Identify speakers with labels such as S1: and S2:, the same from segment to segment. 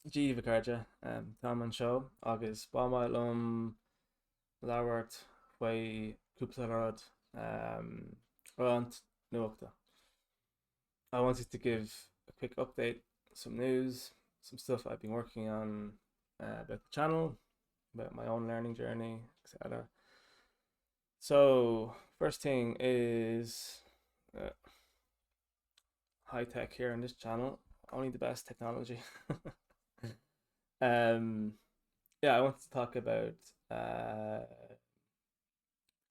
S1: Díomh Garda, Tá an seo agus bámhailm leabhart faoi cúpla rant nuachta. I wanted to give a quick update, some news, some stuff I've been working on about the channel, about my own learning journey, etc. So, first thing is uh, high tech here on this channel, only the best technology. um, yeah, I wanted to talk about uh,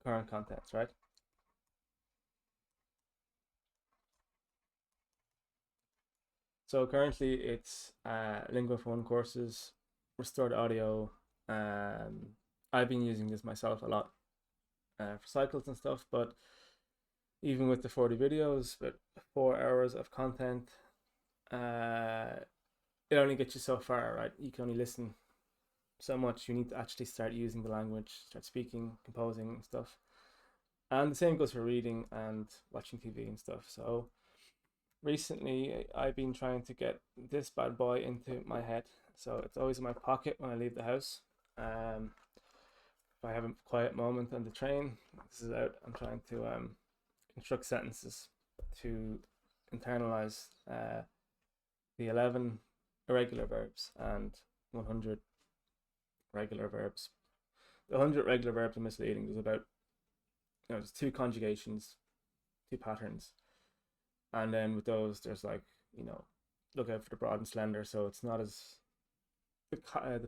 S1: current contents, right? So currently it's Lingua for One courses, restored audio. Um, I've been using this myself a lot for cycles and stuff, but even with the 40 videos, but 4 hours of content, uh, it only gets you so far, right? You can only listen so much. You need to actually start using the language, start speaking, composing and stuff. And the same goes for reading and watching TV and stuff. So recently I've been trying to get this bad boy into my head. So it's always in my pocket when I leave the house. If I have a quiet moment on the train, this is out. I'm trying to construct sentences to internalize the 11 irregular verbs and 100 regular verbs. The 100 regular verbs are misleading. There's about, there's two conjugations, two patterns. And then with those, there's like, look out for the broad and slender. So it's not as, the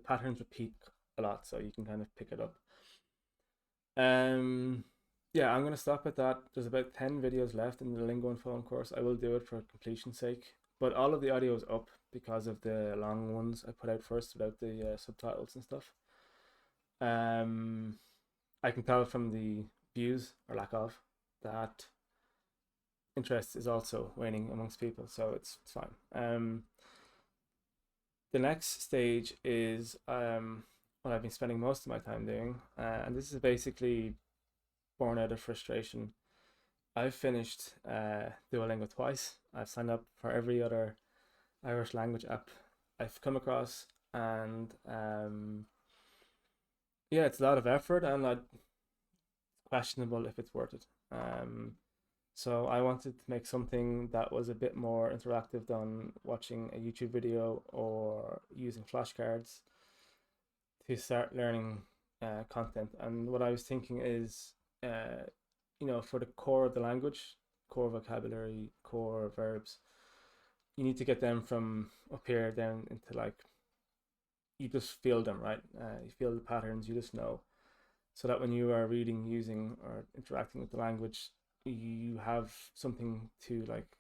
S1: patterns repeat a lot. So you can kind of pick it up. Yeah, I'm gonna stop at that. There's about 10 videos left in the Lingo and Phone course. I will do it for completion's sake. But all of the audio is up because of the long ones I put out first without the subtitles and stuff. I can tell from the views or lack of that interest is also waning amongst people, so it's fine. The next stage is what I've been spending most of my time doing, and this is basically born out of frustration. I've finished Duolingo twice. I've signed up for every other Irish language app I've come across, and yeah, it's a lot of effort, and it's questionable if it's worth it. So I wanted to make something that was a bit more interactive than watching a YouTube video or using flashcards to start learning content. And what I was thinking is, for the core of the language, core vocabulary, core verbs, you need to get them from up here down into like, you just feel them, right? You feel the patterns, you just know. So that when you are reading, using, or interacting with the language, you have something to like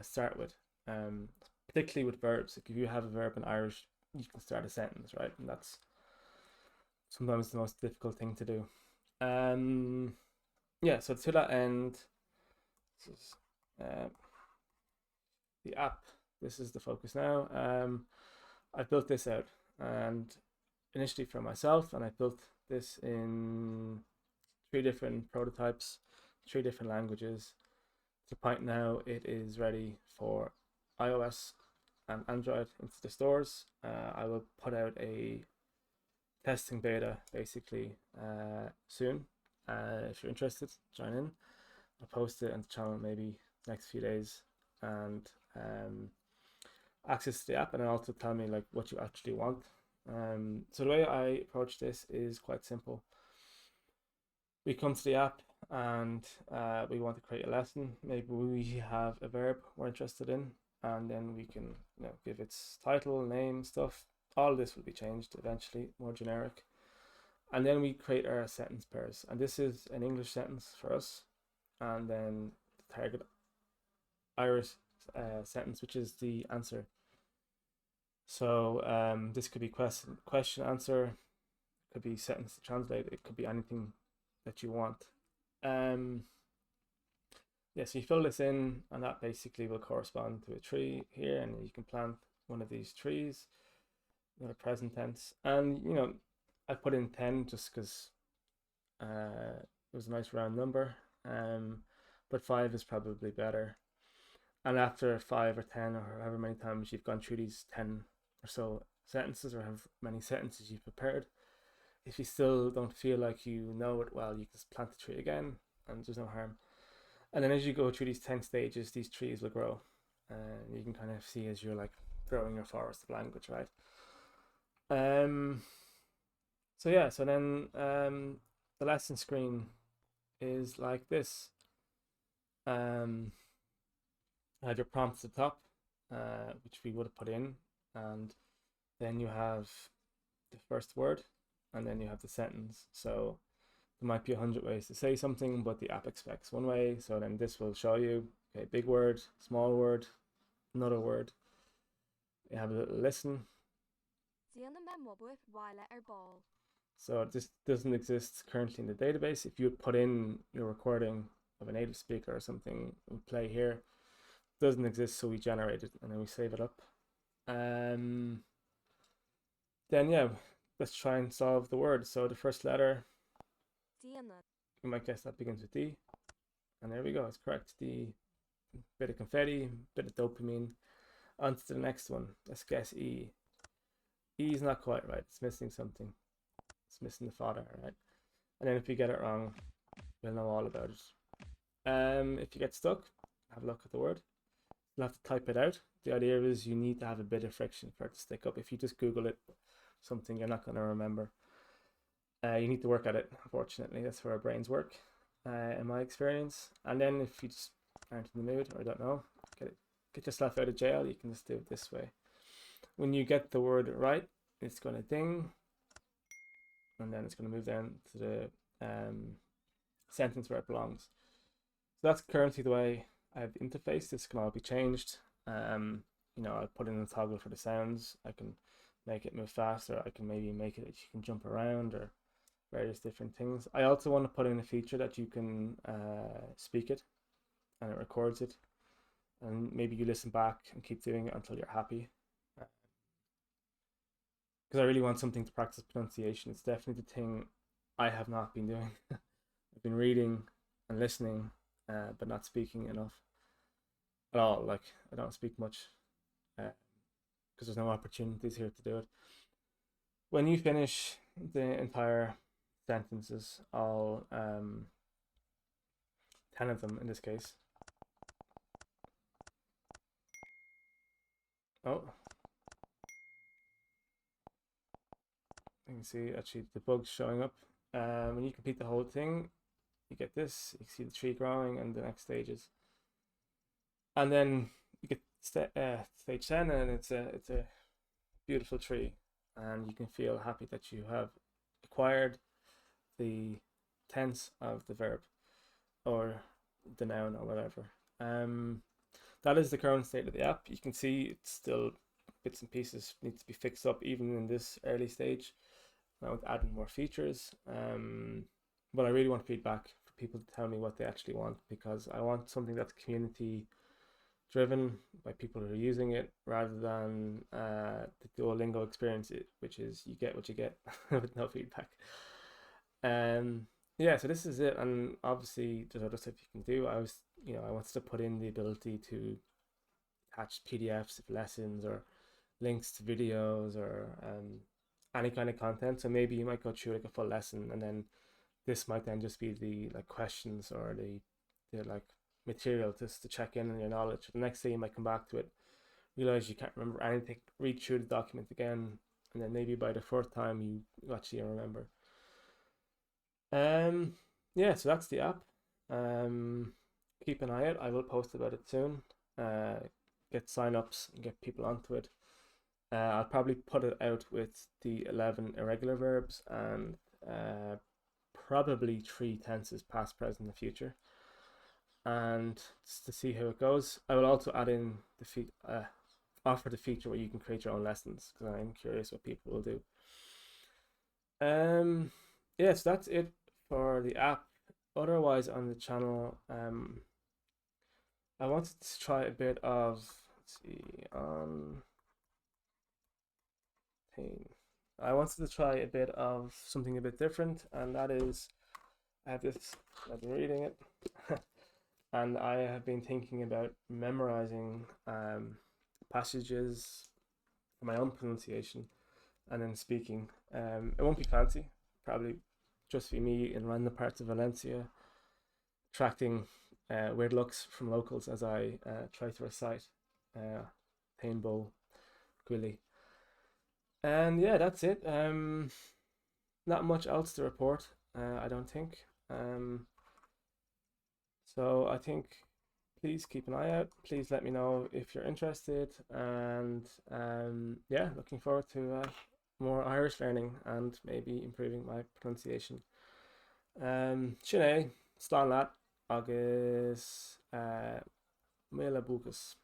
S1: start with. Particularly with verbs. Like if you have a verb in Irish, you can start a sentence, right? And that's sometimes the most difficult thing to do. Yeah, so to that end, this is the app. This is the focus now. I built this out, and initially for myself, and I built this in 3 different prototypes, 3 different languages. To the point now, it is ready for iOS and Android into the stores. I will put out a testing beta basically soon. If you're interested, join in. I'll post it on the channel maybe next few days, and access to the app, and also tell me like what you actually want. So the way I approach this is quite simple. We come to the app and we want to create a lesson. Maybe we have a verb we're interested in, and then we can give its title, name, stuff. All this will be changed eventually, more generic. And then we create our sentence pairs, and this is an English sentence for us, and then the target Irish sentence, which is the answer. So this could be question answer, it could be sentence to translate, it could be anything that you want. Yeah, so you fill this in, and that basically will correspond to a tree here, and you can plant one of these trees, a present tense. And I put in 10 just because it was a nice round number, but 5 is probably better. And after 5 or 10 or however many times you've gone through these 10 or so sentences or have many sentences you've prepared. If you still don't feel like you know it well, you can just plant the tree again, and there's no harm. And then as you go through these 10 stages, these trees will grow. And you can kind of see as you're like growing your forest of language, right? Um, so yeah, so then the lesson screen is like this. I have your prompts at the top, which we would have put in, and then you have the first word, and then you have the sentence. So there might be 100 ways to say something, but the app expects one way. So then this will show you, okay, big word, small word, another word. You have a little listen. So this doesn't exist currently in the database. If you put in your recording of a native speaker or something and play here, it doesn't exist, so we generate it and then we save it up. Then yeah, let's try and solve the word. So the first letter, you might guess that begins with D. And there we go, it's correct. D, bit of confetti, bit of dopamine. On to the next one. Let's guess E. E is not quite right. It's missing something. It's missing the father, right? And then if you get it wrong, we'll know all about it. If you get stuck, have a look at the word. You'll have to type it out. The idea is you need to have a bit of friction for it to stick up. If you just Google it, something you're not going to remember. You need to work at it, unfortunately. That's where our brains work, in my experience. And then if you just aren't in the mood or don't know, get yourself out of jail, you can just do it this way. When you get the word right, it's going to ding, and then it's going to move down to the sentence where it belongs. So that's currently the way I have the interface. This can all be changed. You know, I put in a toggle for the sounds. I can make it move faster. I can maybe make it that you can jump around or various different things. I also want to put in a feature that you can speak it and it records it. And maybe you listen back and keep doing it until you're happy. Because I really want something to practice pronunciation. It's definitely the thing I have not been doing. I've been reading and listening, but not speaking enough at all. Like, I don't speak much because there's no opportunities here to do it. When you finish the entire sentences, all 10 of them in this case. Oh, you can see actually the bugs showing up. When you complete the whole thing, you get this. You can see the tree growing and the next stages. And then you get stage 10, and it's a beautiful tree, and you can feel happy that you have acquired the tense of the verb or the noun or whatever. That is the current state of the app. You can see it's still bits and pieces need to be fixed up even in this early stage. I want to add more features, but I really want feedback for people to tell me what they actually want, because I want something that's community driven by people who are using it, rather than the Duolingo experience, which is you get what you get with no feedback. Yeah, so this is it, and obviously there's other stuff you can do. I wanted to put in the ability to attach PDFs of lessons or links to videos or any kind of content. So maybe you might go through like a full lesson, and then this might then just be the like questions or the like material just to check in on your knowledge. The next day you might come back to it, realize you can't remember anything, read through the document again, and then maybe by the fourth time you actually remember. Yeah, so that's the app. Keep an eye out. I will post about it soon. Get sign-ups and get people onto it. I'll probably put it out with the 11 irregular verbs and probably 3 tenses, past, present, and future. And just to see how it goes, I will also add in offer the feature where you can create your own lessons, because I'm curious what people will do. Yeah, so that's it for the app. Otherwise, on the channel, I wanted to try a bit of, let's see, I wanted to try a bit of something a bit different, and that is, I have this, I've been reading it, and I have been thinking about memorizing passages for my own pronunciation and then speaking. It won't be fancy, probably just be me in random parts of Valencia, attracting weird looks from locals as I try to recite uh, Tainbo Gwili. And yeah, that's it. Not much else to report, I don't think. So I think please keep an eye out. Please let me know if you're interested. And yeah, looking forward to more Irish learning and maybe improving my pronunciation. Sinné, slán leat agus mille buchas.